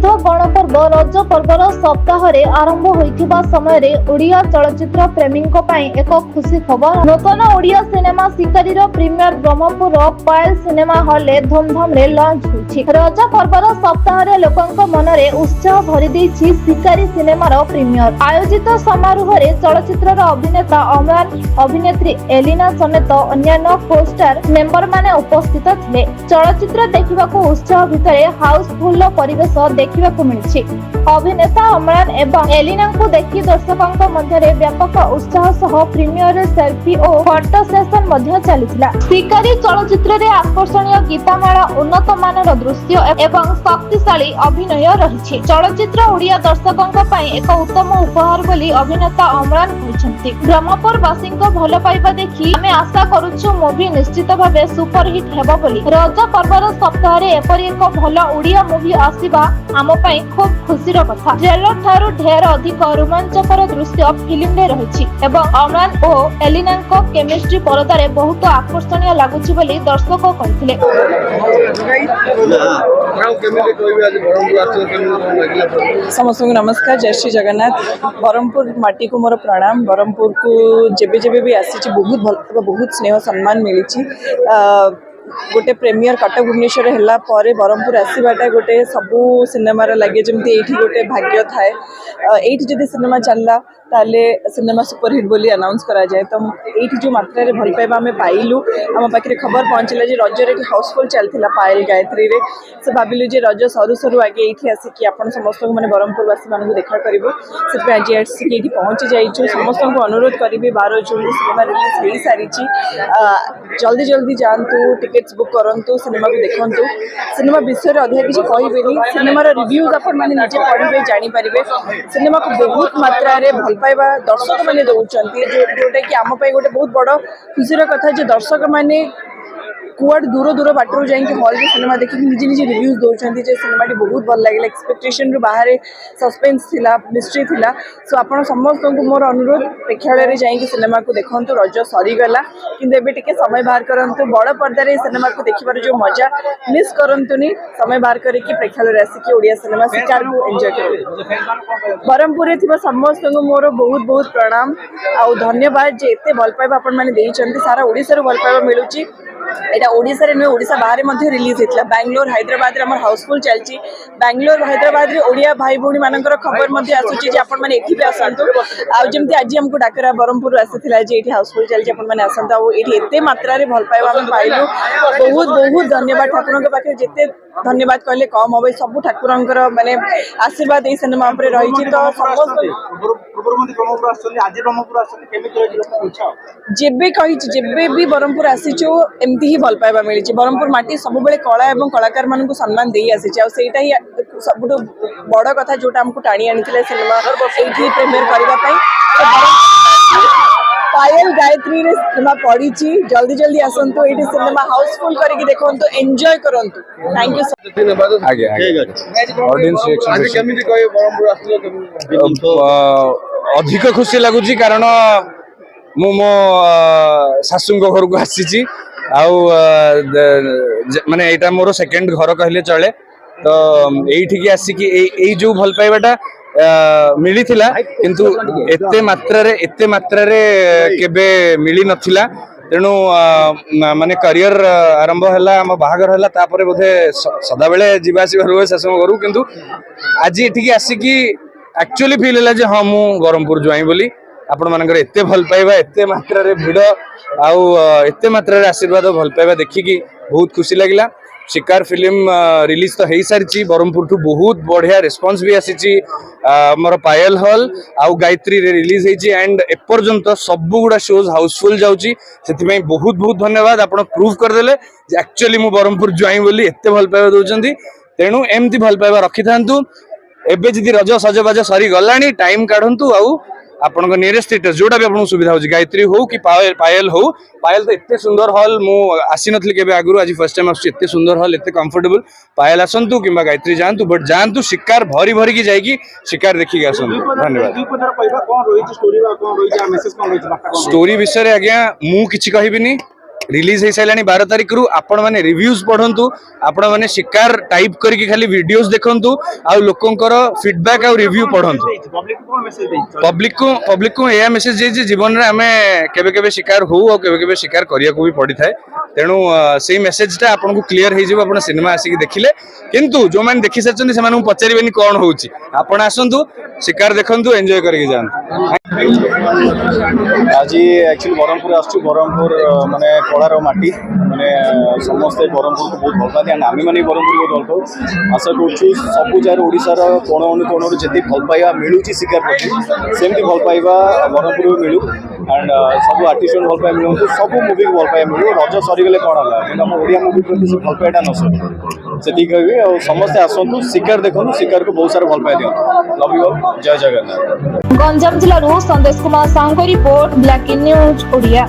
प्रसिद्ध गणपर्व रज पर्वर सप्ताह आरंभ होइथिबा समय रे ओडिया चलचित्र प्रेमी एक खुशी खबर। नूतन ओडिया सिनेमा शिकारी प्रीमियर ब्रह्मपुर पायल सिनेमा हॉल रे धूमधाम रे लॉन्च होइछि। रज पर्वर सप्ताह रे लोकंक मन रे उत्साह भरि दैछि शिकारी सिनेमार प्रीमियर। आयोजित समारोह रे चलचित्र अभिनेता अमरान, अभिनेत्री एलिना समेत अन्यान्य को-स्टार मेंबर माने उपस्थित थिले। चलचित्र देखिबाकू उत्साह भितरे हाउसफुल परिवेश देखिबाकू मिलछि। अभिनेता अमरान एवं एलिना को देखि दर्शकों मध्य व्यापक उत्साह सह प्रीमियर सेल्फी और फोटो सेशन मध्य चलिथिला। शिकारी चलचित्र रे आकर्षणीय गीतमाला, उन्नत मानर दृश्य एवं शक्तिशाली अभिनय रहिछि। चलचित्र ओडिया दर्शकों पई एक उत्तम उपहार बोली अभिनेता अमरान कहिसंती। ब्रह्मपुर वासींको भल पाइबा देखि आमे आशा करूछु मूवी निश्चित भाबे सुपर हिट हेबो बोली। रज पर्वर सप्ताह रे एपरि एक भल ओडिया मूवी आसीबा आम पई खूब खुशीर कथा। ट्रेलर ठारू ढेर अधिक रोमांचकर दृश्य फिल्म रे रहिछि एवं अमरान और एलिना को केमिस्ट्री परदा रे बहुत आकर्षणीय लागुछि बोली दर्शक कहिथिले। समस्त नमस्कार, जय श्री जगन्नाथ। बरमपुर माटी को मोर प्रणाम। बरमपुर को जेबे जेबे भी आसी बहुत भल, बहुत स्नेह सम्मान मिली। गोटे प्रेमियर कटक भुवनेश्वर है बरमपुर आसवाटा गोटे सबू सिनेमार लगे जमी गोटे भाग्य थाए। ये जब सिनेमा चलला ताले सिनेमा सुपरहिट बोली अनाउंस करा जाए तो ये जो मात्रा रे भल पाइबा आम पाइलु। आम पाखे खबर पहुँचला जे रजरे हाउसफुल चलता पायल गायत्री रे से भाविलु जे रज सरू सरू आगे ये आसिक आप समस्त मैंने बरमपुरवासी मानक देखा करूँ से आज आसिक ये पहुँची जाइए। समस्त को अनुरोध करी 12 जून सिनेमा रिलीज हो सारी। जल्दी जल्दी जातु, टिकेट्स बुक करूँ, सिनेमा को देखु। सिनेमा विषय अधिक किसी कहबेनी, सिनेमार रिव्यूज आपण मैंने निजे पढ़े जानीपर। सिनेमा को बहुत मात्रा रे भल पाइबा दर्शक मैंने दौरान जोटा कि आम गोटे बहुत बड़ खुशी कथा जो दर्शक मैंने कुआड दूर दूर बाटर जाइए हॉल में सिनेमा देखिए निजे निजे रिव्यूज दौरान जे सिनेमा बहुत भल लगे। एक्सपेक्टेशन रु बाहर सस्पेंस थिला, मिस्ट्री थिला। सो आपण समस्त को मोर अनुरोध प्रेक्षालय रे जाइए सिनेमा को देखु। रज सरीगला किंतु एबे टिके समय बाहर करंतु। बड़ पर्दार सिनेमा को देखिबार जो मजा मिस करंतुनी। समय बाहर करके प्रेक्षालय आसिक ओडिया सिनेमा शिकार को एंजॉय कर। बरमपुर रे थिबा समस्त को मोर बहुत बहुत प्रणाम आ धन्यवाद जे एते भल पाइबा आपण माने देइचंती। सारा ओडिसा रो भल पाइबा मिलुची। एटा ओडिसा रे नुहे, ओडिसा बाहर मध्य रिलीज होता। बैंगलोर, हैदराबाद रे हाउसफुल चलती। बैंगलोर, हैदराबाद रे ओडिया भाई भौणी मानकर खबर मध्य आसुची जे आपण माने एठी भी आसंतु। आ जेमती आज हमको डाकरा बरमपुर आसीथिला जे एठी हाउसफुल चलती, आपण माने आसंतु। आ एठी एते मात्रा रे भल पाइबा हम पाइलु। बहुत बहुत धन्यवाद। ठाकुर के पाखे जेते धन्यवाद कहले कम हम। सब ठाकुरंकर माने आशीर्वाद ए सिनेमा पर रही। तो जेबे कही जेबे भी बरमपुर आसीचु एमती ही भल पाइबा मिली। बरमपुर माटी सब बेले कला एवं कलाकार मानक सम्मान दे आसी। सेटा ही सब बड़ कथा जोटा हमको टाणी आनी सिनेमा ये प्रीमियर करने। पायल गायत्री रे सिनेमा पड़ी। जल्दी जल्दी आसतु, ये सिनेमा हाउसफुल करके देखो, एंजॉय करूँ। थैंक यू अधिक खुशी लगुच कारण मु मो शाशु घर को आसी माने एटा मोर सेकंड घर कहले चले। तो ये आसिकी जो भल पाइबाटा मिली थिला किंतु एते मात्रा रे केबे मिली नथिला। तेणु माने करियर आरंभ है आम बाहागर है तापर बोधे सदा बेले जीवासी रुए शाशु घर किंतु आज ये आसिकी एक्चुअली फील है हाँ मु बरमपुर जुआई बोली। आपण मानकर एते भल पाइबा, एते मात्रा रे भिड़ आउ एते मात्रा रे आशीर्वाद भल पाइबा देखिकी बहुत खुशी लगिला। शिकार फिल्म रिलीज तो हो सारी। बरमपुर ठू बहुत बढ़िया रिस्पांस भी आसी। मोर पायल हॉल आउ गायत्री रे रिलीज होती एंड एपर्यंत सब गुड़ा शोज हाउसफुल जाऊँगी। से बहुत बहुत धन्यवाद। आप प्रूव करदेले एक्चुअली मु बरमपुर जुआई बोली एते भल पाइबा दौरान। तेणु एमती भल पाइबा रखि था। एबे जदि रज सजबाज सरी गलानी टाइम काढंतु आउ आपण नियरेस्ट थिएटर जोटा भी आपको सुविधा हो गायत्री हो कि पायल हो। पायल तो एते सुंदर हॉल मु आसी नथली केबे आगुरु, आज फर्स्ट टाइम आसी। एते सुंदर हॉल, एते कंफर्टेबल। पायल आसंतु किंबा गायत्री जांतु, बट जांतु शिकार भरी भरी की जाइकी शिकार देखी आसंतु। धन्यवाद। स्टोरी विषय आज्ञा मु किछि कहिबिनी। रिलीज हो सारे 12 तारिख रु आपण माने रिव्यूज पढ़ंतु आपण माने शिकार टाइप करके खाली वीडियोस देखंतु आ लोकंकर फीडबैक आ रिव्यू पढ़ंतु पब्लिक को यह मेसेज जे जीवन रे आमे केबे केबे शिकार हो और केबे केबे शिकार करिया को भी पड़ी थाए तेणु से मेसेजटा आपको क्लीयर हो सिनेमा आसिक देखिले किंतु जो मैंने देखी सारी से पचारे कौन हो आसतु शिकार देखु एंजॉय करके जातु आज एक्चुअली ब्रह्मपुर आसु ब्रह्मपुर माने कलार माटी माने समस्ते ब्रह्मपुर को बहुत भल पाती एंड आम मैंने ब्रह्मपुर को भल पाऊ आशा करूँ सबू जगह ओडार कोण अनुकोण जी भल पाइबा मिलूँ शिकार प्रति सेमती भल पाइबा ब्रह्मपुर मिलू एंड सब आर्टिस्ट भल पाइबा मिलूँ सब मुवी को भल पाइबा मिलू रज सरीगले कौन है कि आम ओडिया मुवी प्रति से भल पाइबा न सर से कहि और समस्ते आसतु शिकार देखु शिकार को बहुत सारा भल पाई दिखाँ लव यू ऑल जय जगन्नाथ। गंजाम जिल्लारू संदेश Kumar Sahu report black in news Odia.